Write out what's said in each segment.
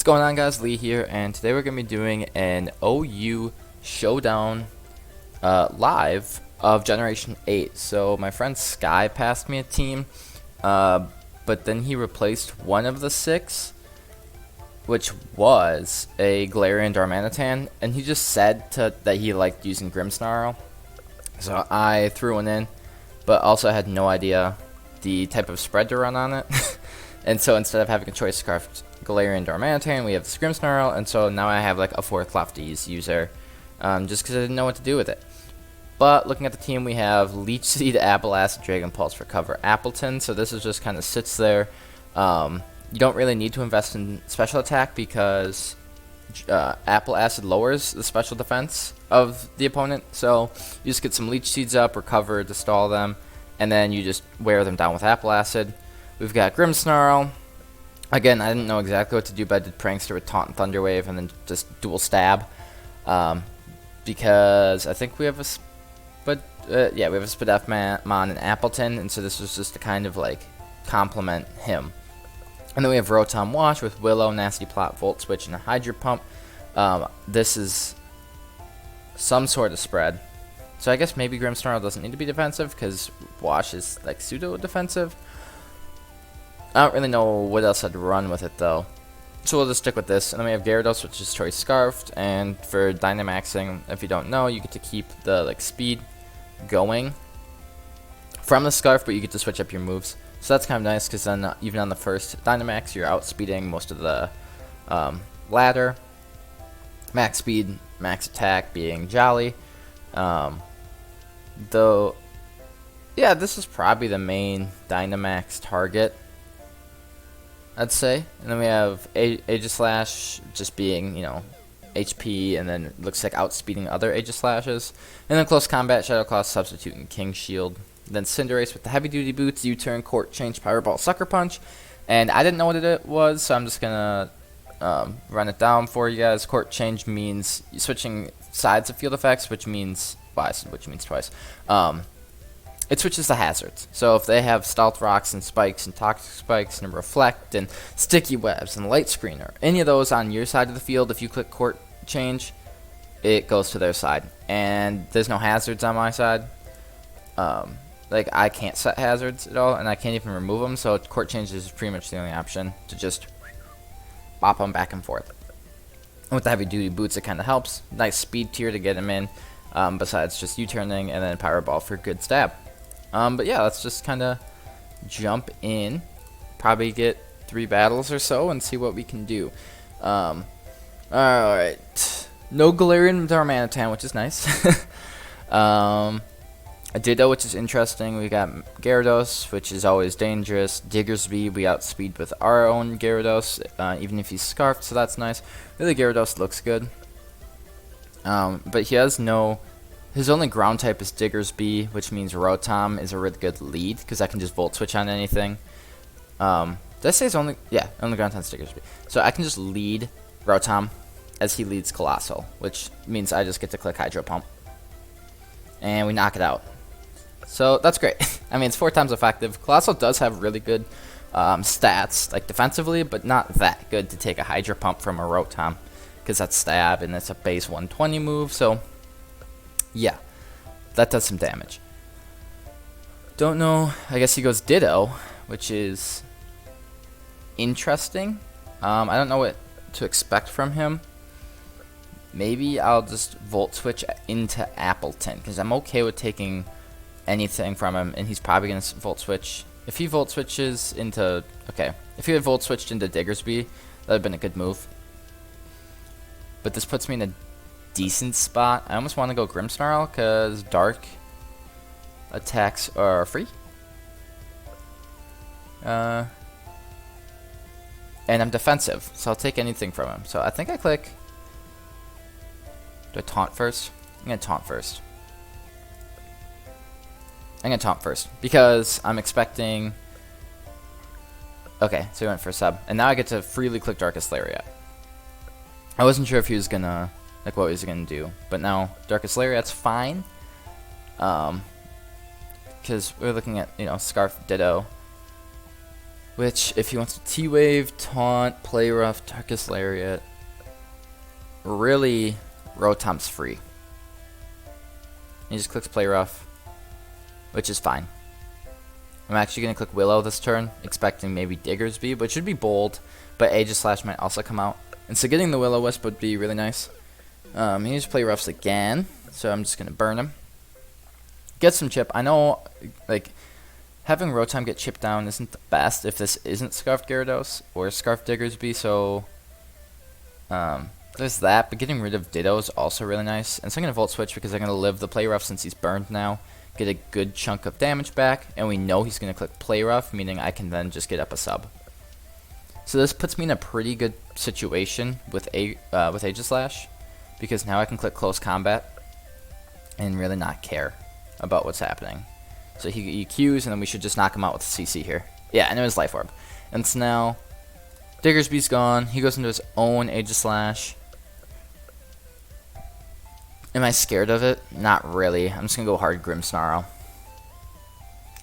going on, guys? Lee here, and today we're going to be doing an OU Showdown live of Generation 8. So my friend Sky passed me a team, but then he replaced one of the 6, which was a Galarian Darmanitan, and he just said that he liked using Grimmsnarl. So I threw one in, but also had no idea the type of spread to run on it. And so instead of having a Choice Scarf Galarian Darmanitan, we have the Grimmsnarl, and so now I have like a 4th Lefties user, just because I didn't know what to do with it. But looking at the team, we have Leech Seed, Apple Acid, Dragon Pulse for cover, Appletun, so this is just kind of sits there. You don't really need to invest in special attack because Apple Acid lowers the special defense of the opponent, so you just get some Leech Seeds up, recover to stall them, and then you just wear them down with Apple Acid. We've got Grimmsnarl. Again, I didn't know exactly what to do, but I did Prankster with Taunt and Thunder Wave and then just dual stab. Because I think we have a we have a Pokemon and Appletun, and so this was just to kind of like complement him. And then we have Rotom Wash with Willow, Nasty Plot, Volt Switch, and a Hydro Pump. This is some sort of spread. So I guess maybe Grimmsnarl doesn't need to be defensive because Wash is like pseudo-defensive. I don't really know what else I'd run with it though. So we'll just stick with this. And then we have Gyarados, which is Choice Scarfed. And for Dynamaxing, if you don't know, you get to keep the like speed going from the Scarf, but you get to switch up your moves. So that's kind of nice because then even on the first Dynamax, you're outspeeding most of the ladder. Max speed, max attack being Jolly. Though, yeah, this is probably the main Dynamax target, I'd say. And then we have Aegislash just being, you know, HP, and then it looks like outspeeding other Aegislashes. And then Close Combat, Shadow Claw, Substitute, and King Shield. Then Cinderace with the Heavy Duty Boots, U-Turn, Court Change, Power Ball, Sucker Punch. And I didn't know what it was, so I'm just gonna run it down for you guys. Court Change means switching sides of field effects, which means twice. It switches the hazards. So if they have Stealth Rocks and Spikes and Toxic Spikes and Reflect and Sticky Webs and Light Screener, any of those on your side of the field, if you click Court Change, it goes to their side. And there's no hazards on my side. Like, I can't set hazards at all, and I can't even remove them, so Court Change is pretty much the only option to just bop them back and forth. And with the Heavy Duty Boots, it kind of helps. Nice speed tier to get them in, besides just U-turning, and then Power Ball for good stab. But yeah, let's just kind of jump in, probably get 3 battles or so, and see what we can do. Alright, no Galarian Darmanitan, which is nice. A Ditto, which is interesting. We got Gyarados, which is always dangerous. Diggersby, we outspeed with our own Gyarados, even if he's Scarfed, so that's nice. Really, Gyarados looks good. But he has no... His only ground type is Diggersby, which means Rotom is a really good lead, because I can just Volt Switch on anything. Did I say his only... Yeah, only ground type is Diggersby. So I can just lead Rotom as he leads Colossal, which means I just get to click Hydro Pump. And we knock it out. So that's great. I mean, it's 4 times effective. Colossal does have really good stats, like defensively, but not that good to take a Hydro Pump from a Rotom, because that's stab and it's a base 120 move. So yeah, that does some damage. Don't know. I guess he goes Ditto, which is interesting. I don't know what to expect from him. Maybe I'll just Volt Switch into Appletun, because I'm okay with taking anything from him, and he's probably going to Volt Switch. If he Volt Switches into... Okay, if he had Volt Switched into Diggersby, that would have been a good move. But this puts me in a decent spot. I almost want to go Grimmsnarl, because Dark attacks are free. And I'm defensive, so I'll take anything from him. So I think I click... Do I taunt first? I'm going to taunt first. Because I'm expecting... Okay, so he went for a sub. And now I get to freely click Darkest Lariat. I wasn't sure if he was going to... Like, what he was going to do. But now, Darkest Lariat's fine. Because we're looking at, you know, Scarf Ditto. Which, if he wants to T-Wave, Taunt, Play Rough, Darkest Lariat, really, Rotom's free. He just clicks Play Rough, which is fine. I'm actually going to click Willow this turn, expecting maybe Diggersby, but it should be bold, but Aegis Slash might also come out. And so getting the Will-O-Wisp would be really nice. He just Play Roughs again, so I'm just going to burn him. Get some chip. I know, like, having Rotom get chipped down isn't the best if this isn't Scarfed Gyarados or Scarfed Diggersby, so there's that. But getting rid of Ditto is also really nice. And so I'm going to Volt Switch because I'm going to live the Play Rough since he's burned now. Get a good chunk of damage back, and we know he's going to click Play Rough, meaning I can then just get up a sub. So this puts me in a pretty good situation with Aegis Slash, because now I can click Close Combat and really not care about what's happening. So he EQs, and then we should just knock him out with CC here. Yeah, and it was Life Orb. And so now Diggersby's gone. He goes into his own Aegis Slash. Am I scared of it? Not really. I'm just going to go hard Grimmsnarl.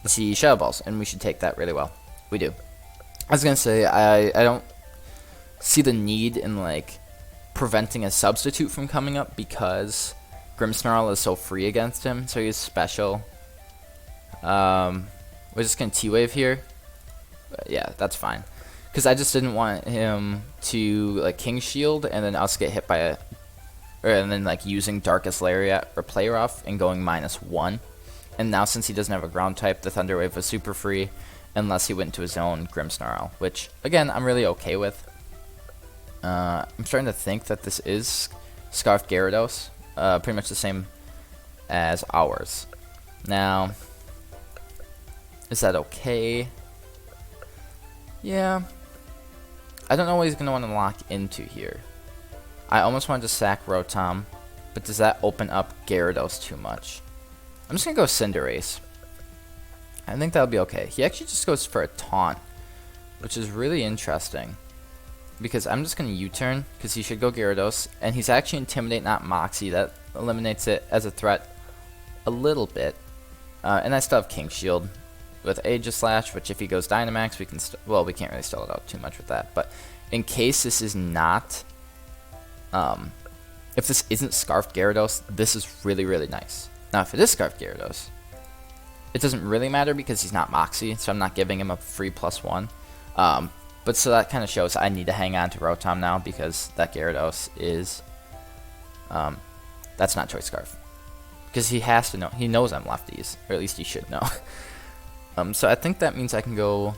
See Shadow Balls, and we should take that really well. We do. I was going to say, I don't see the need in, like, preventing a substitute from coming up because Grimmsnarl is so free against him, so he's special. We're just going to T-Wave here. But yeah, that's fine. Because I just didn't want him to, like, King Shield and then us get hit by a... and then like using Darkest Lariat or Play Rough and going -1. And now since he doesn't have a ground type, the Thunder Wave was super free unless he went into his own Grimmsnarl, which again I'm really okay with. I'm starting to think that this is Scarfed Gyarados, pretty much the same as ours. Now, is that okay? Yeah. I don't know what he's going to want to lock into here. I almost wanted to sack Rotom, but does that open up Gyarados too much? I'm just going to go Cinderace. I think that'll be okay. He actually just goes for a Taunt, which is really interesting. Because I'm just going to U-turn, because he should go Gyarados, and he's actually Intimidate, not Moxie. That eliminates it as a threat a little bit. And I still have King Shield with Aegis Slash, which if he goes Dynamax, we can... well, we can't really stall it out too much with that. But in case this is not... if this isn't Scarfed Gyarados, this is really, really nice. Now, if it is Scarfed Gyarados, it doesn't really matter because he's not Moxie, so I'm not giving him a free +1. But so that kind of shows I need to hang on to Rotom now because that Gyarados is... that's not Choice Scarf. Because he has to know. He knows I'm lefties, or at least he should know. So I think that means I can go...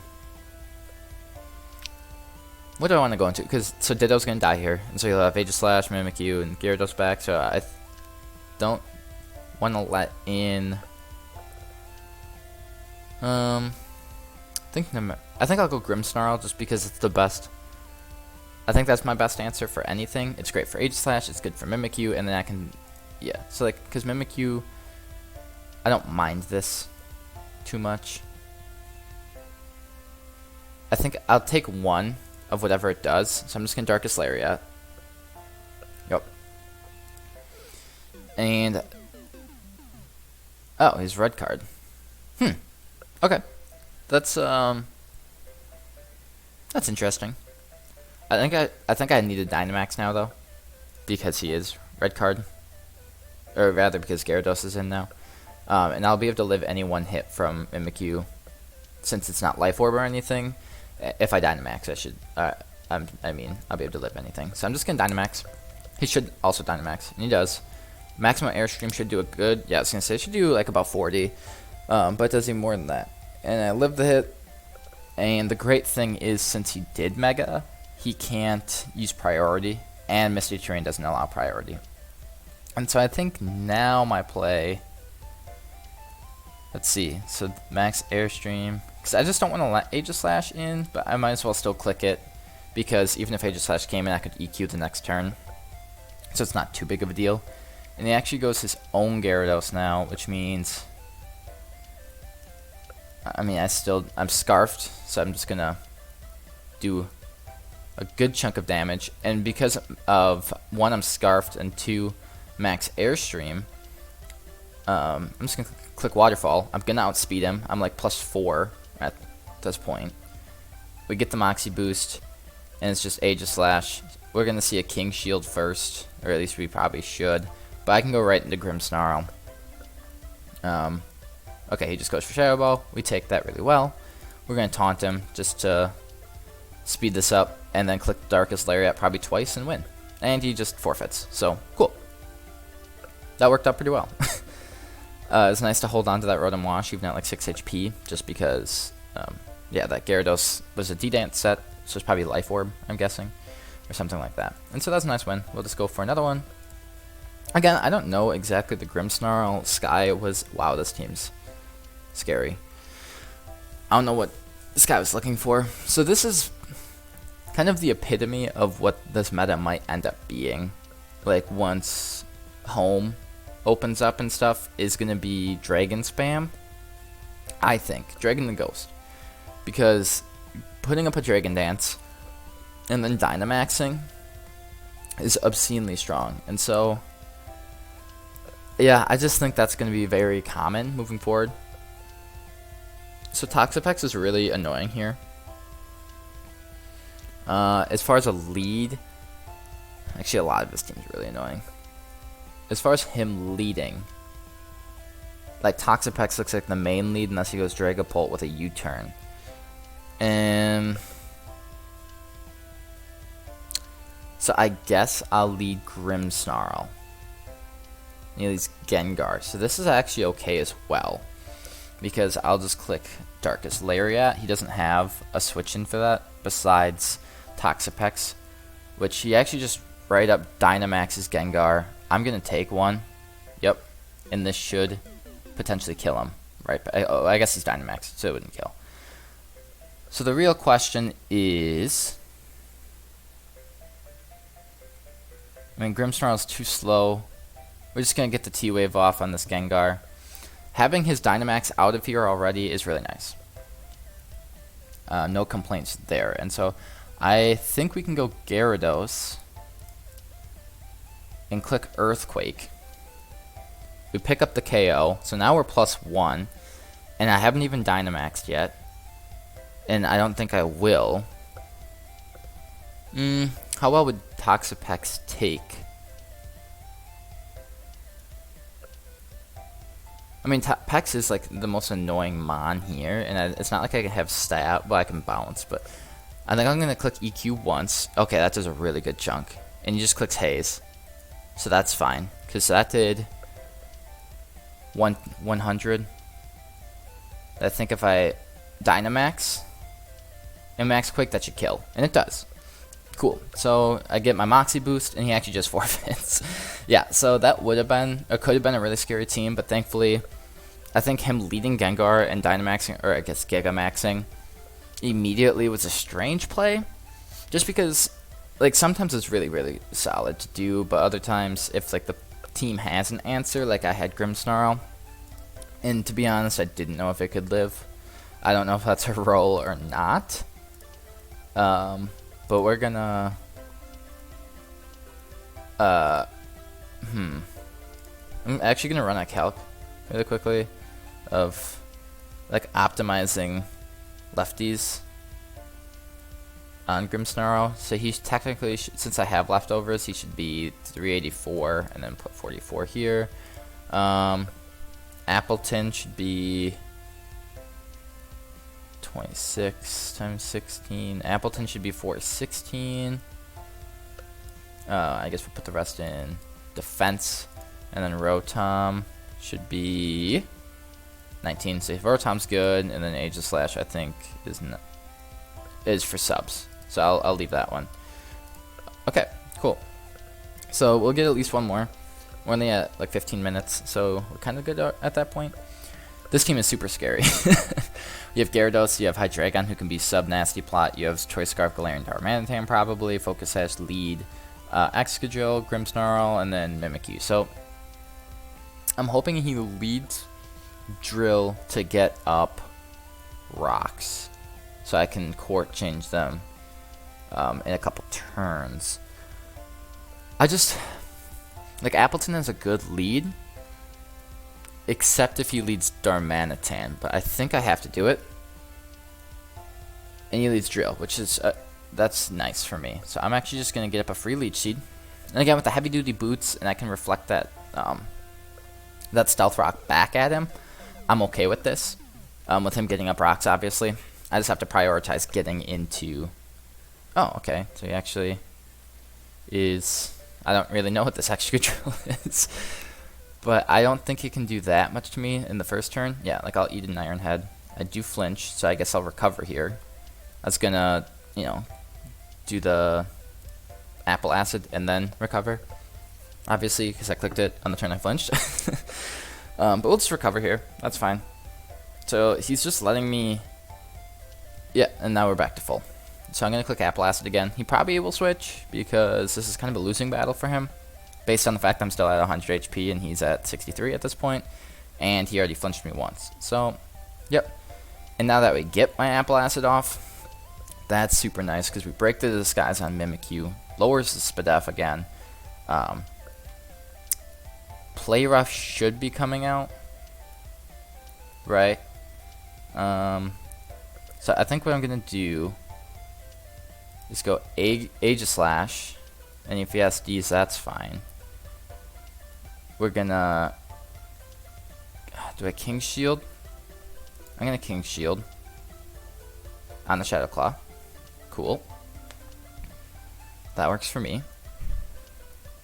what do I want to go into? Because so Ditto's gonna die here, and so you'll have Aegis Slash, Mimikyu, and Gyarados back. So I don't want to let in. I think I'll go Grimmsnarl just because it's the best. I think that's my best answer for anything. It's great for Aegis Slash. It's good for Mimikyu, and then I can, yeah. So like, because Mimikyu, I don't mind this too much. I think I'll take one of whatever it does. So I'm just going to Darkest Lariat. Yep. And... oh, his red card. Okay. That's interesting. I think I need a Dynamax now, though. Because he is red card. Or rather, because Gyarados is in now. And I'll be able to live any one hit from Mimikyu. Since it's not Life Orb or anything. If I Dynamax, I should, I mean, I'll be able to live anything. So I'm just going to Dynamax. He should also Dynamax, and he does. Maximum Airstream should do a good, yeah, I was going to say, it should do like about 40, but it does even more than that. And I live the hit, and the great thing is, since he did Mega, he can't use Priority, and Misty Terrain doesn't allow Priority. And so I think now my play, let's see, so Max Airstream... because I just don't want to let Aegis Slash in, but I might as well still click it, because even if Aegis Slash came in, I could EQ the next turn. So it's not too big of a deal. And he actually goes his own Gyarados now, which means... I mean, I'm Scarfed, so I'm just going to do a good chunk of damage. And because of, 1, I'm Scarfed, and 2, Max Airstream, I'm just going to click Waterfall. I'm going to outspeed him. I'm like +4 at this point. We get the Moxie boost, and it's just Aegislash. We're going to see a King Shield first, or at least we probably should. But I can go right into Grimmsnarl. Okay, he just goes for Shadow Ball. We take that really well. We're going to taunt him just to speed this up, and then click Darkest Lariat probably twice and win. And he just forfeits. So, cool. That worked out pretty well. It's nice to hold on to that Rotom Wash even at like 6 HP, just because, yeah, that Gyarados was a D-Dance set, so it's probably Life Orb, I'm guessing, or something like that. And so that's a nice win. We'll just go for another one. Again, I don't know exactly the Grimmsnarl. Sky was, wow, this team's scary. I don't know what this guy was looking for. So this is kind of the epitome of what this meta might end up being. Like, once home opens up and stuff, is going to be Dragon spam. I think. Dragon the Ghost. Because putting up a Dragon Dance and then Dynamaxing is obscenely strong. And so, yeah, I just think that's going to be very common moving forward. So Toxapex is really annoying here. As far as a lead, actually a lot of this team is really annoying. As far as him leading, like Toxapex looks like the main lead unless he goes Dragapult with a U-turn. And so I guess I'll lead Grimmsnarl. He leads Gengar. So this is actually okay as well, because I'll just click Darkest Lariat. He doesn't have a switch in for that besides Toxapex, which he actually just right up Dynamaxes Gengar. I'm going to take one. Yep. And this should potentially kill him. Right? Oh, I guess he's Dynamax, so it wouldn't kill. So the real question is, I mean, Grimmsnarl is too slow. We're just going to get the T-Wave off on this Gengar. Having his Dynamax out of here already is really nice. No complaints there. And so I think we can go Gyarados and click Earthquake. We pick up the KO. So now we're +1. And I haven't even Dynamaxed yet. And I don't think I will. How well would Toxapex take? I mean, Pex is like the most annoying mon here, and it's not like I can have stat, well, I can bounce, but I think I'm going to click EQ once. Okay, that does a really good chunk. And you just click Haze. So that's fine, because that did 100. I think if I Dynamax and Max Quick, that should kill. And it does. Cool. So I get my Moxie boost, and he actually just forfeits. Yeah, so that would have been, or could have been a really scary team, but thankfully, I think him leading Gengar and Dynamaxing, or I guess Gigamaxing, immediately was a strange play. Just because, like, sometimes it's really, really solid to do, but other times, if, like, the team has an answer, like I had Grimmsnarl, and to be honest, I didn't know if it could live. I don't know if that's a roll or not. But we're gonna, I'm actually gonna run a calc really quickly of like optimizing lefties on Grimmsnarl. So he's technically, since I have leftovers, he should be 384 and then put 44 here. Appletun should be 26 times 16. Appletun should be 416. I guess we'll put the rest in defense. And then Rotom should be 19. So if Rotom's good, and then Aegislash I think is for subs. So I'll leave that one. Okay, cool. So we'll get at least one more. We're only at like 15 minutes, so we're kind of good at that point. This team is super scary. You have Gyarados, you have Hydreigon, who can be sub-nasty plot, you have Choice Scarf, Galarian, Darmanitan probably, Focus Sash, Lead, Excadrill, Grimmsnarl, and then Mimikyu. So I'm hoping he leads Drill to get up rocks, so I can court change them in a couple turns. I just, like, Appletun has a good lead, except if he leads Darmanitan, but I think I have to do it. And he leads drill, which is that's nice for me. So I'm actually just gonna get up a free leech seed. And again with the heavy duty boots, and I can reflect that that stealth rock back at him. I'm okay with this. With him getting up rocks, obviously. I just have to prioritize getting into. Oh, okay. So he actually is. I don't really know what this extra drill is, but I don't think he can do that much to me in the first turn. Yeah, like I'll eat an iron head. I do flinch, so I guess I'll recover here. I was gonna, you know, do the apple acid and then recover, obviously, because I clicked it on the turn I flinched. But we'll just recover here. That's fine. So he's just letting me. Yeah, and now we're back to full. So I'm gonna click apple acid again. He probably will switch because this is kind of a losing battle for him, based on the fact I'm still at 100 HP and he's at 63 at this point, and he already flinched me once. So, yep. And now that we get my apple acid off, that's super nice because we break the disguise on Mimikyu, lowers the SPDF again. Play rough should be coming out, right? So I think what I'm gonna do is go Aegislash, and if he has D's, that's fine. We're gonna do a King Shield. I'm gonna King Shield on the Shadow Claw. Cool. That works for me.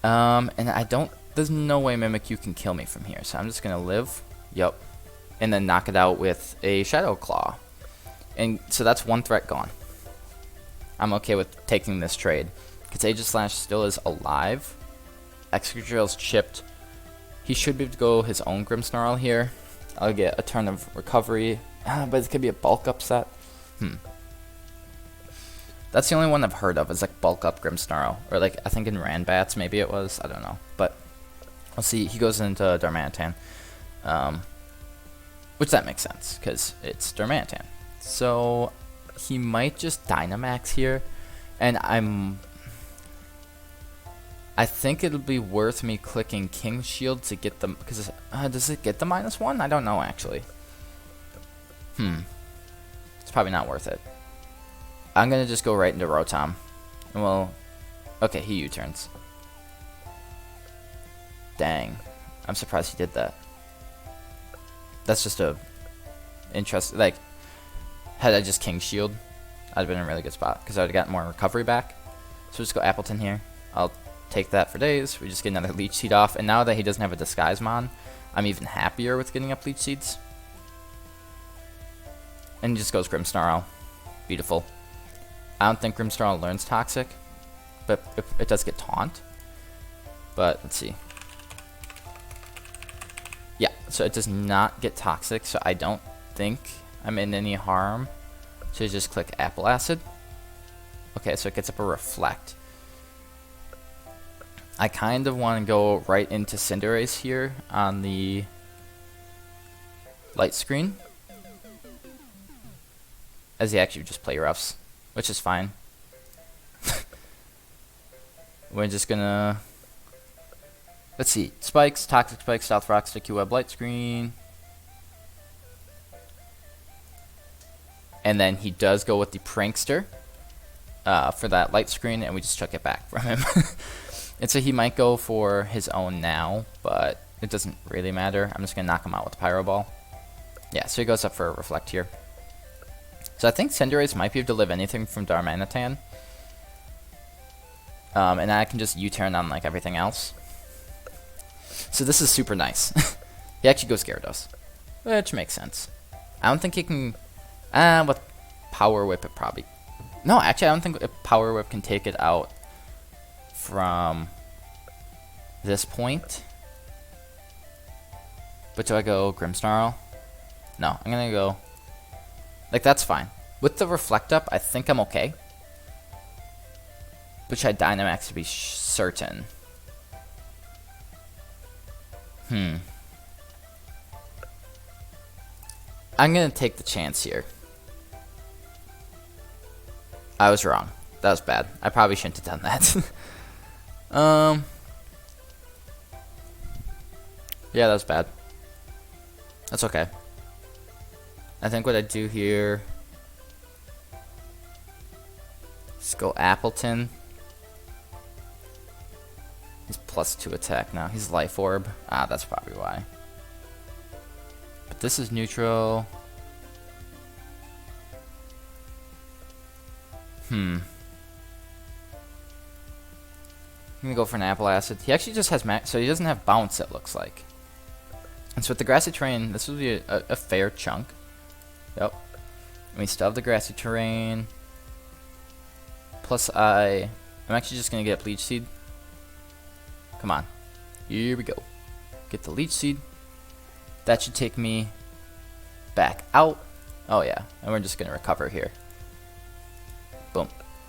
And I don't. There's no way Mimikyu can kill me from here, so I'm just gonna live. Yup. And then knock it out with a Shadow Claw. And so that's one threat gone. I'm okay with taking this trade because Aegislash still is alive. Excadrill's chipped. He should be able to go his own Grimmsnarl here. I'll get a turn of recovery, but it could be a bulk upset. That's the only one I've heard of, is like bulk up Grimmsnarl, or like I think in Ranbats maybe it was. I don't know, but we'll see. He goes into Darmanitan, which that makes sense because it's Darmanitan. So he might just Dynamax here, and I think it'll be worth me clicking King Shield to get the, because does it get the -1? I don't know actually. It's probably not worth it. I'm gonna just go right into Rotom, and well, okay, he U-turns. Dang, I'm surprised he did that. That's just a interest. Like, had I just King Shield, I'd have been in a really good spot because I would have gotten more recovery back. So just go Appletun here. I'll take that for days. We just get another Leech Seed off, and now that he doesn't have a Disguisemon, I'm even happier with getting up Leech Seeds. And he just goes Grimmsnarl. Beautiful. I don't think Grimmsnarl learns Toxic, but it does get Taunt. But let's see. Yeah, so it does not get Toxic, so I don't think I'm in any harm to just click Apple Acid. Okay, so it gets up a Reflect. I kind of want to go right into Cinderace here on the light screen, as he actually just play roughs, which is fine. We're just gonna, let's see, Spikes, Toxic Spikes, Stealth Rock, Sticky Web, Light Screen. And then he does go with the Prankster for that light screen, and we just took it back from him. And so he might go for his own now, but it doesn't really matter. I'm just going to knock him out with the Pyro Ball. Yeah, so he goes up for a Reflect here. So I think Cinderace might be able to live anything from Darmanitan. And I can just U-turn on like everything else. So this is super nice. He actually goes Gyarados, which makes sense. I don't think he can... with Power Whip it probably... No, actually I don't think Power Whip can take it out from this point. But do I go Grimmsnarl? No, I'm gonna go... Like, that's fine. With the Reflect up, I think I'm okay. But should I Dynamax to be certain? I'm gonna take the chance here. I was wrong. That was bad. I probably shouldn't have done that. Yeah, that was bad. That's okay. I think what I do here Let's go Appletun. He's +2 attack now. He's Life Orb. Ah, that's probably why. But this is neutral. I'm gonna go for an Apple Acid. He actually just has max, so he doesn't have bounce, it looks like. And so with the Grassy Terrain, this would be a fair chunk. Yep. And we still have the Grassy Terrain. Plus I'm actually just gonna get Leech Seed. Come on. Here we go. Get the Leech Seed. That should take me back out. Oh yeah, and we're just gonna recover here. Boom.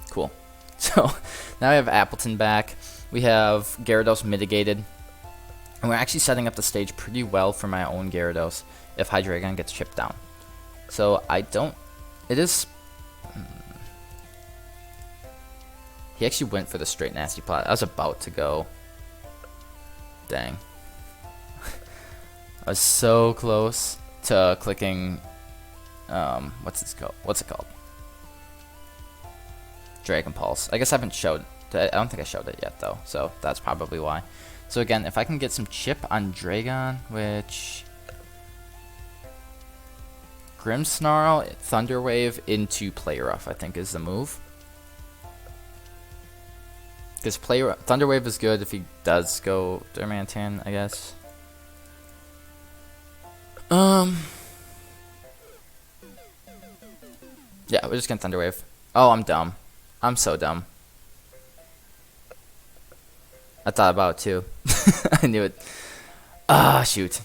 Cool. So now we have Appletun back. We have Gyarados mitigated. And we're actually setting up the stage pretty well for my own Gyarados if Hydreigon gets chipped down. So I don't... It is... He actually went for the straight nasty plot. I was about to go. Dang. I was so close to clicking... what's it called? Dragon Pulse. I guess I haven't showed... I don't think I showed it yet, though. So that's probably why. So again, if I can get some chip on Dragon, which... Grimmsnarl, Thunder Wave into Play Rough, I think is the move. Because Thunder Wave is good if he does go Darmanitan, I guess. Yeah, we're just gonna Thunder Wave. Oh, I'm dumb. I'm so dumb. I thought about it too. I knew it. Ah, shoot.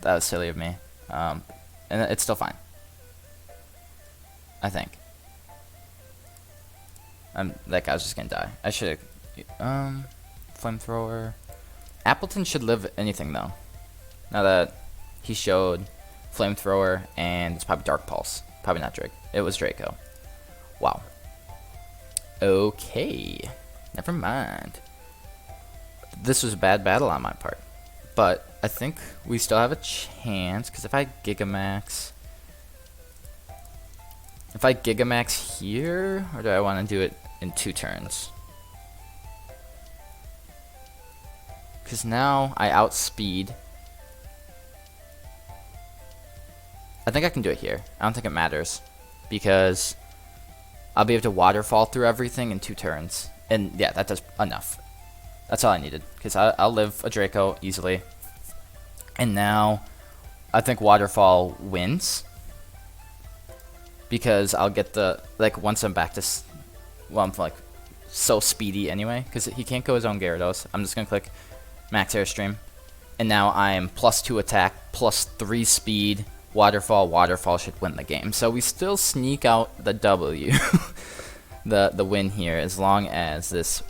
That was silly of me. And it's still fine. I think. That guy's just gonna die. I should have... Flamethrower. Appletun should live anything, though. Now that he showed Flamethrower, and it's probably Dark Pulse. Probably not Drake. It was Draco. Wow. Okay. Never mind. This was a bad battle on my part. But I think we still have a chance, because if I Gigamax... If I Gigamax here, or do I want to do it in 2 turns? Because now I outspeed. I think I can do it here. I don't think it matters. Because I'll be able to waterfall through everything in 2 turns. And yeah, that does enough. That's all I needed. Because I'll live a Draco easily. And now I think waterfall wins. Because I'll get the, like, once I'm back to, well, I'm like so speedy anyway, because he can't go his own Gyarados. I'm just going to click Max Airstream. And now I'm +2 attack, +3 speed, waterfall. Waterfall should win the game. So we still sneak out the W, the win here, as long as this,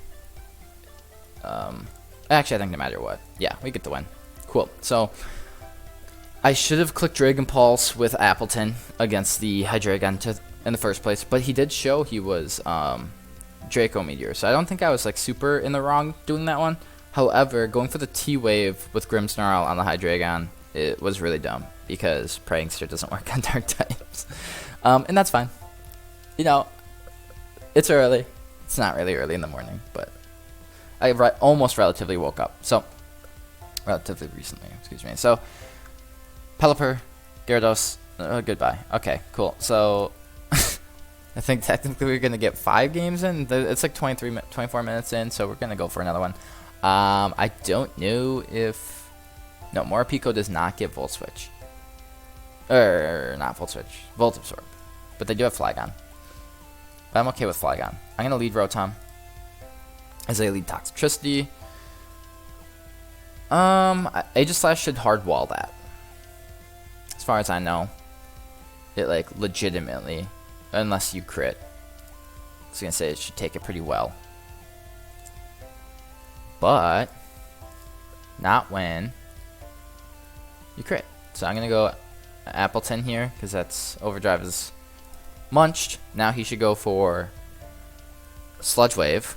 actually I think no matter what. Yeah, we get the win. Cool. So I should have clicked Dragon Pulse with Appletun against the Hydreigon in the first place, but he did show he was Draco Meteor, so I don't think I was like super in the wrong doing that one. However, going for the T-Wave with Grimmsnarl on the Hydreigon, it was really dumb, because Prankster doesn't work on Dark types. And that's fine. You know, it's early. It's not really early in the morning, but I almost relatively woke up. So, relatively recently, excuse me. So, Pelipper, Gyarados, goodbye. Okay, cool. So, I think technically we're going to get 5 games in. It's like 24 minutes in, so we're going to go for another one. I don't know if... No, Morpeko does not get Volt Switch. Not Volt Switch. Volt Absorb. But they do have Flygon. But I'm okay with Flygon. I'm going to lead Rotom as I lead Toxtricity. Aegislash should hard wall that. As far as I know, it like legitimately, unless you crit, I was gonna say it should take it pretty well, but not when you crit. So I'm gonna go Appletun here because that's Overdrive is munched. Now he should go for Sludge Wave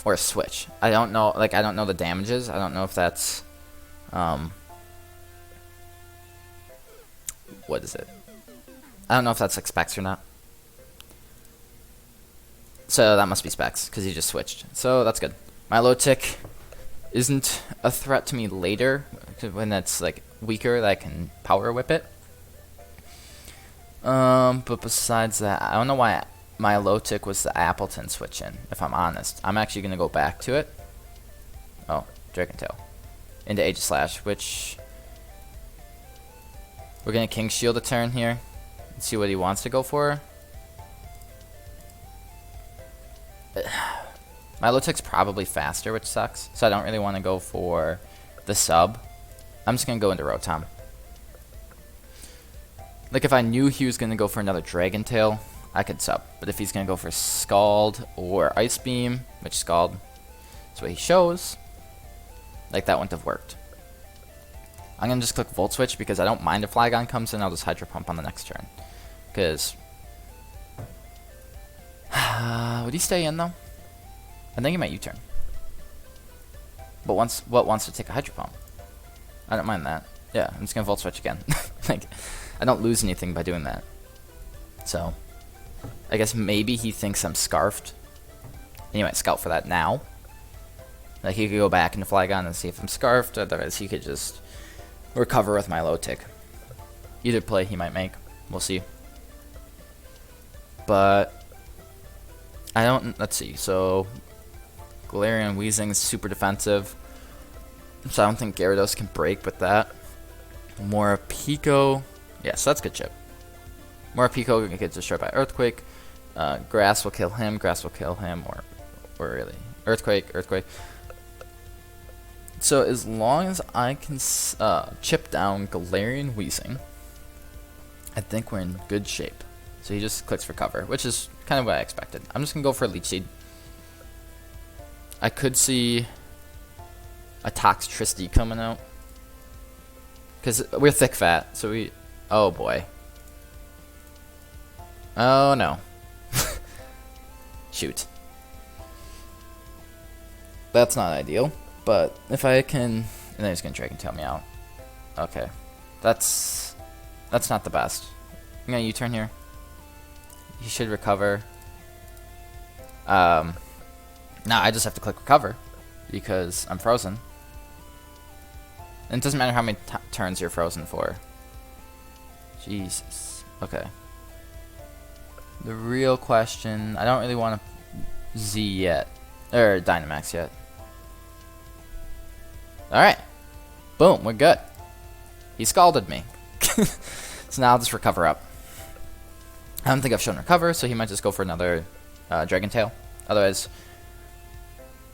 or a Switch. I don't know. Like I don't know the damages. I don't know if that's what is it? I don't know if that's like specs or not. So that must be Specs, because he just switched. So that's good. My low tick isn't a threat to me later, when it's like weaker that I can power whip it. But besides that, I don't know why my low tick was the Appletun switch in, if I'm honest. I'm actually going to go back to it. Oh, Dragon Tail. Into Aegislash, which... We're going to King Shield a turn here. And see what he wants to go for. My low tick's probably faster, which sucks. So I don't really want to go for the sub. I'm just going to go into Rotom. Like, if I knew he was going to go for another Dragon Tail, I could sub. But if he's going to go for Scald or Ice Beam, which Scald is what he shows, like, that wouldn't have worked. I'm going to just click Volt Switch because I don't mind if Flygon comes in. I'll just Hydro Pump on the next turn. Because... would he stay in, though? I think he might U-turn. But what wants to take a Hydro Pump? I don't mind that. Yeah, I'm just going to Volt Switch again. Like, I don't lose anything by doing that. So, I guess maybe he thinks I'm Scarfed. And he might scout for that now. Like, he could go back into Flygon and see if I'm Scarfed. Otherwise, he could just recover with my low tick. Either play he might make. We'll see. But, I don't... Let's see. So, Galarian Weezing's super defensive. So I don't think Gyarados can break with that. Morpeko. Yes, that's good chip. Morpeko gets destroyed by Earthquake. Grass will kill him. Grass will kill him. Or really. Earthquake. Earthquake. So as long as I can chip down Galarian Weezing, I think we're in good shape. So he just clicks for cover, which is kind of what I expected. I'm just going to go for a Leech Seed. I could see a Toxtricity coming out. Because we're thick fat, so we... Oh boy. Oh no. Shoot. That's not ideal, but if I can... And then he's going to Dragon Tail me out. Okay. That's not the best. I'm going to U-turn here. He should recover. Now I just have to click recover because I'm frozen. And it doesn't matter how many turns you're frozen for. Jesus. Okay. The real question... I don't really want to Z yet. Or Dynamax yet. Alright. Boom, we're good. He scalded me. So now I'll just recover up. I don't think I've shown recover, so he might just go for another Dragon Tail. Otherwise,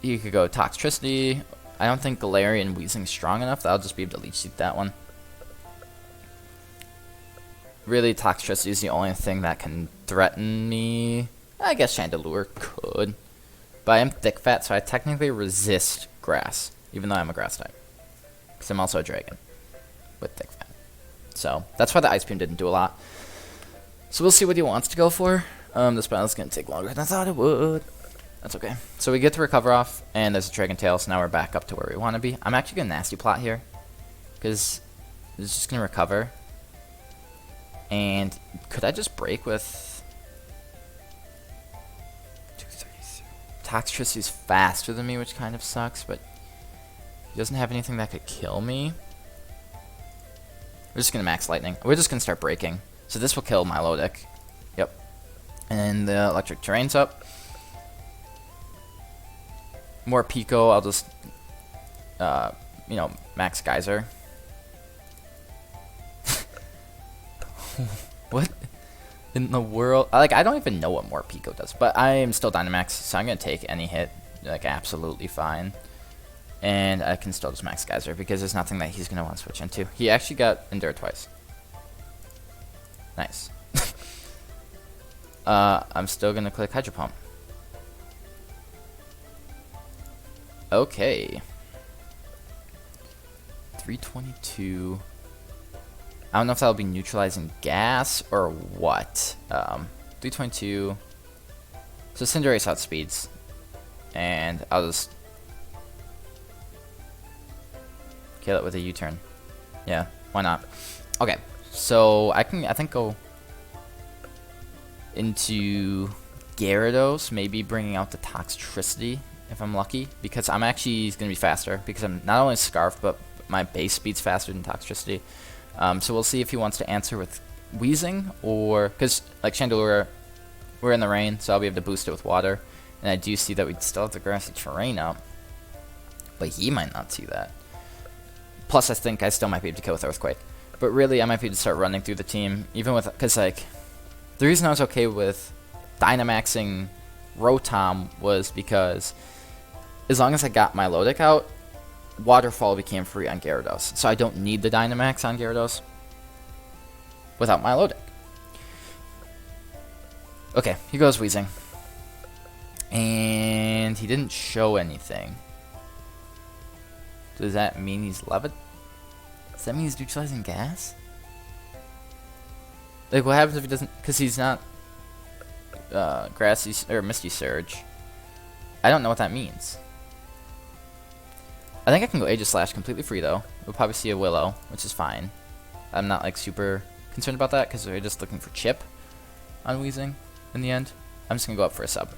he could go Toxtricity. I don't think Galarian Weezing's strong enough that I'll just be able to Leech Seed that one. Really, Toxtricity is the only thing that can threaten me. I guess Chandelure could. But I am thick fat, so I technically resist grass, even though I'm a grass type. Because I'm also a dragon with thick fat. So that's why the Ice Beam didn't do a lot. So we'll see what he wants to go for. This battle's going to take longer than I thought it would. That's okay. So we get to recover off, and there's a Dragon Tail, so now we're back up to where we want to be. I'm actually going to Nasty Plot here, because it's just going to recover. And could I just break with... 233. Toxtricity's faster than me, which kind of sucks, but he doesn't have anything that could kill me. We're just going to Max Lightning. We're just going to start breaking. So this will kill my Milotic. Yep. And the Electric Terrain's up. Morpeko, I'll just, you know, Max Geyser. What in the world? Like, I don't even know what Morpeko does, but I am still Dynamax, so I'm going to take any hit, like, absolutely fine. And I can still just Max Geyser, because there's nothing that he's going to want to switch into. He actually got Endure twice. Nice. I'm still going to click Hydro Pump. Okay. 322. I don't know if that'll be neutralizing gas or what. 322. So Cinderace outspeeds. And I'll just kill it with a U-turn. Yeah, why not? Okay, so I think go into Gyarados, maybe bringing out the Toxtricity if I'm lucky, because I'm actually going to be faster, because I'm not only Scarf, but my base speed's faster than Toxtricity. So we'll see if he wants to answer with Wheezing, or, because like Chandelure, we're in the rain, so I'll be able to boost it with water. And I do see that we still have the grassy terrain up, but he might not see that. Plus, I think I still might be able to kill with Earthquake. But really, I might be able to start running through the team, even with, because like, the reason I was okay with Dynamaxing Rotom was because as long as I got my Milotic out, Waterfall became free on Gyarados. So I don't need the Dynamax on Gyarados without my Milotic. Okay, he goes Wheezing. And he didn't show anything. Does that mean he's Levitt? Does that mean he's neutralizing gas? Like, what happens if he doesn't? Because he's not Grassy or Misty Surge. I don't know what that means. I think I can go Aegislash completely free though. We'll probably see a Willow, which is fine. I'm not like super concerned about that because we're just looking for chip on Wheezing in the end. I'm just gonna go up for a sub.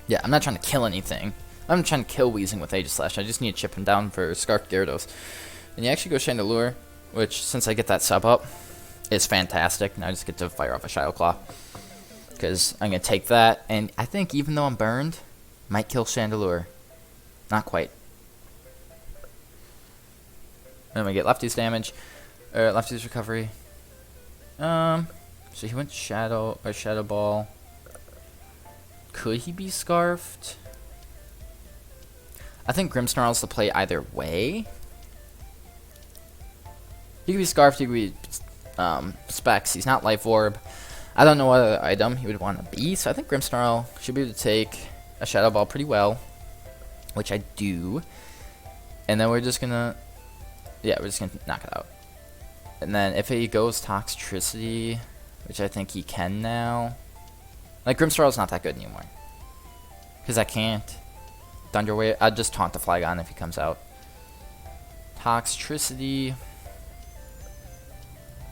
Yeah, I'm not trying to kill anything. I'm trying to kill Wheezing with Aegislash. I just need to chip him down for Scarf Gyarados. And you actually go Chandelure, which since I get that sub up, is fantastic. Now I just get to fire off a Shadow Claw. Because I'm going to take that, and I think even though I'm burned, might kill Chandelure. Not quite. Then we get Lefty's damage, or Lefty's recovery. So he went Shadow Ball. Could he be Scarfed? I think Grimmsnarl's the play either way. He could be Scarfed, he could be Specs. He's not Life Orb. I don't know what other item he would want to be, so I think Grimmsnarl should be able to take a Shadow Ball pretty well, which I do. And then we're just gonna, yeah, we're just gonna knock it out. And then if he goes Toxtricity, which I think he can now, like Grimmsnarl's not that good anymore, because I can't Thunder Wave. I'd just taunt the Flygon if he comes out. Toxtricity.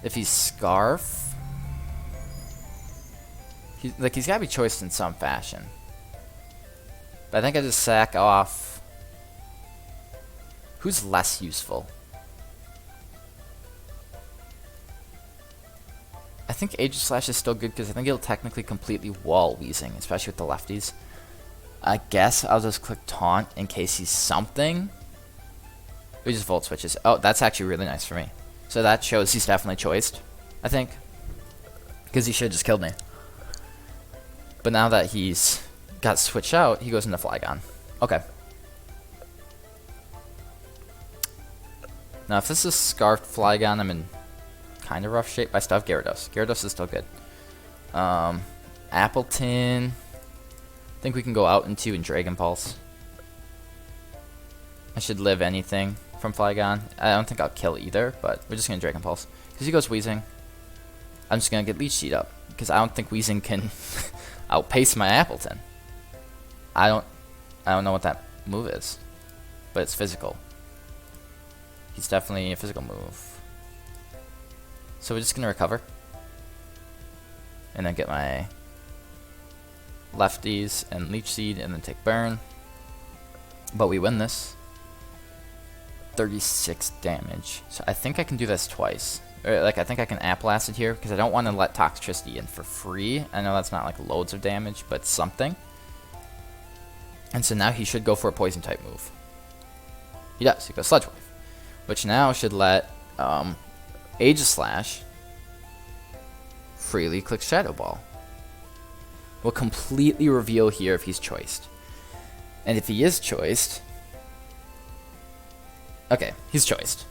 If he's Scarf, he's gotta be choiced in some fashion. But I think I just sack off. Who's less useful? I think Aegislash is still good because I think it'll technically completely wall Wheezing, especially with the lefties. I guess I'll just click Taunt in case he's something. We just Volt Switches. Oh, that's actually really nice for me. So that shows he's definitely choiced, I think. Because he should have just killed me. But now that he's got switched out, he goes into Flygon. Okay. Now if this is Scarfed Flygon, I'm in kind of rough shape. I still have Gyarados. Gyarados is still good. Appletun. I think we can go out into and Dragon Pulse. I should live anything from Flygon. I don't think I'll kill either, but we're just going to Dragon Pulse. Because he goes Wheezing. I'm just going to get Leech Seed up. Because I don't think Wheezing can outpace my Appletun. I don't know what that move is. But it's physical. He's definitely a physical move. So we're just going to recover. And then get my lefties and Leech Seed and then take Burn. But we win this. 36 damage. So I think I can do this twice. Or like I think I can Apple Acid here because I don't want to let Toxtricity in for free. I know that's not like loads of damage, but something. And so now he should go for a Poison type move. He does. He goes Sludge Wave, which now should let Aegislash freely click Shadow Ball. Will completely reveal here if he's choiced. And if he is choiced, okay, he's choiced.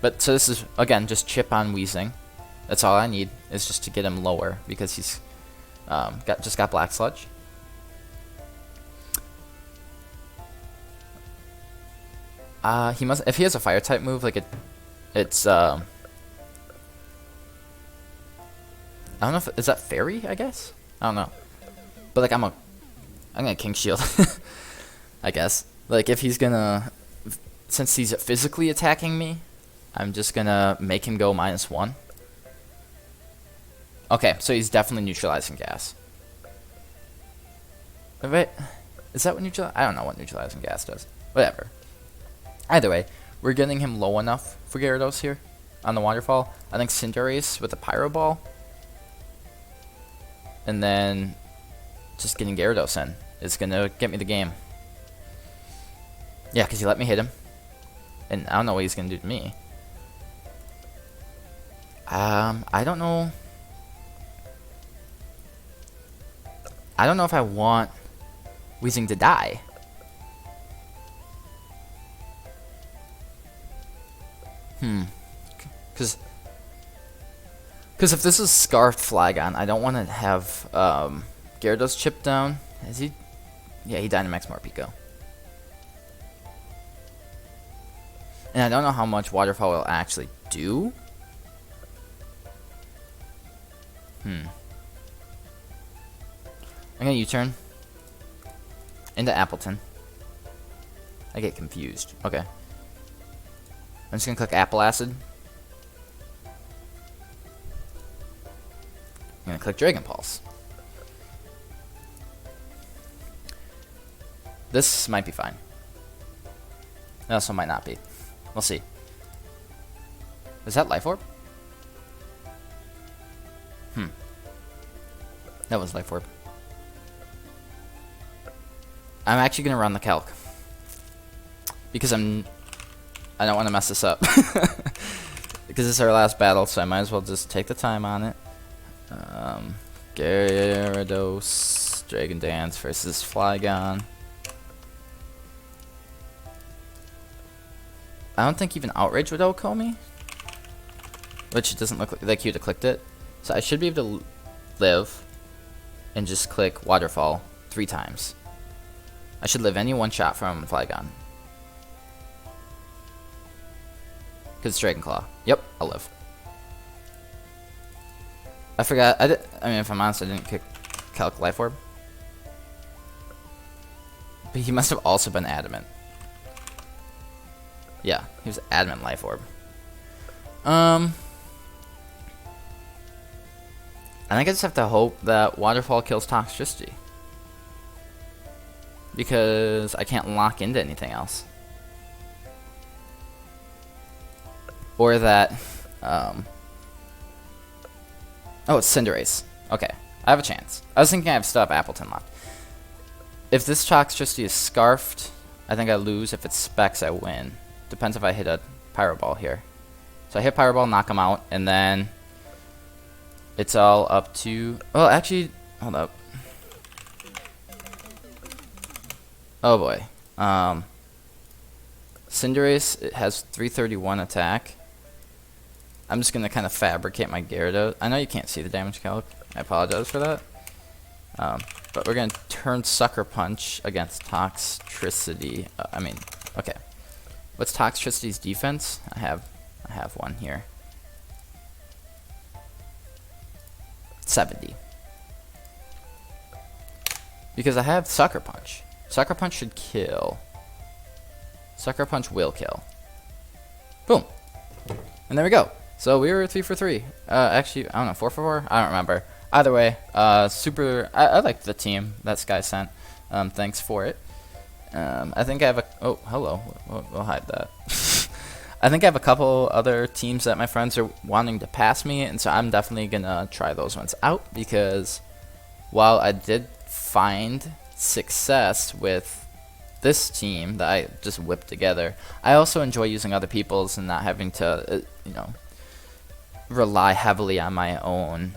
But so this is again just chip on Wheezing. That's all I need is just to get him lower because he's just got Black Sludge. He must, if he has a Fire type move, like it's I don't know if is that Fairy, I guess. I don't know. But like I'm gonna King Shield. I guess. Like if he's gonna, since he's physically attacking me, I'm just gonna make him go -1. Okay, so he's definitely neutralizing gas. Wait, is that what neutralize? I don't know what neutralizing gas does. Whatever. Either way, we're getting him low enough for Gyarados here on the waterfall. I think Cinderace with a Pyro Ball. And then just getting Gyarados in is going to get me the game. Yeah, because he let me hit him. And I don't know what he's going to do to me. I don't know. I don't know if I want Weezing to die. Because if this is Scarfed Flygon, I don't want to have Gyarados chip down. Is he? Yeah, he Dynamax Morpeko. And I don't know how much Waterfall will actually do. I'm gonna U-turn into Appletun. I get confused. Okay. I'm just gonna click Apple Acid. I'm gonna click Dragon Pulse. This might be fine. No, this one might not be. We'll see. Is that Life Orb? That was Life Orb. I'm actually gonna run the calc because I don't want to mess this up because it's our last battle, so I might as well just take the time on it. Gyarados, Dragon Dance versus Flygon. I don't think even Outrage would OHKO me, which it doesn't look like you would have clicked it. So I should be able to live and just click Waterfall 3 times. I should live any one shot from Flygon. Because it's Dragon Claw. Yep, I'll live. I forgot. I mean, if I'm honest, I didn't kick Calc Life Orb. But he must have also been Adamant. Yeah, he was Adamant Life Orb. I think I just have to hope that Waterfall kills Toxtricity. Because I can't lock into anything else. Or that, oh, it's Cinderace. Okay, I have a chance. I was thinking I still have Appletun left. If this Toxtricity is Scarfed, I think I lose. If it's Specs, I win. Depends if I hit a Pyro Ball here. So I hit Pyro Ball, knock him out, and then it's all up to... Well, actually, hold up. Oh boy. Cinderace, it has 331 attack. I'm just going to kind of fabricate my Gyarados. I know you can't see the damage calc. I apologize for that. But we're going to turn Sucker Punch against Toxtricity. Okay. What's Toxtricity's defense? I have one here. 70. Because I have Sucker Punch. Sucker Punch should kill. Sucker Punch will kill. Boom. And there we go. So we were 3 for 3. Actually, I don't know, 4 for 4? I don't remember. Either way, I liked the team that Sky sent. Thanks for it. I think I have a... Oh, hello. We'll hide that. I think I have a couple other teams that my friends are wanting to pass me, and so I'm definitely going to try those ones out, because while I did find success with this team that I just whipped together, I also enjoy using other people's and not having to, rely heavily on my own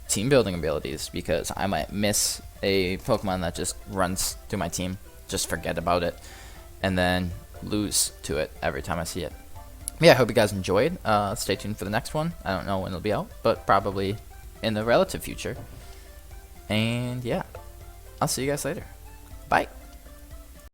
team building abilities, because I might miss a Pokemon that just runs through my team, just forget about it, and then lose to it every time I see it. Yeah, I hope you guys enjoyed. Stay tuned for the next one. I don't know when it'll be out, but probably in the relative future. And yeah, I'll see you guys later. Bye.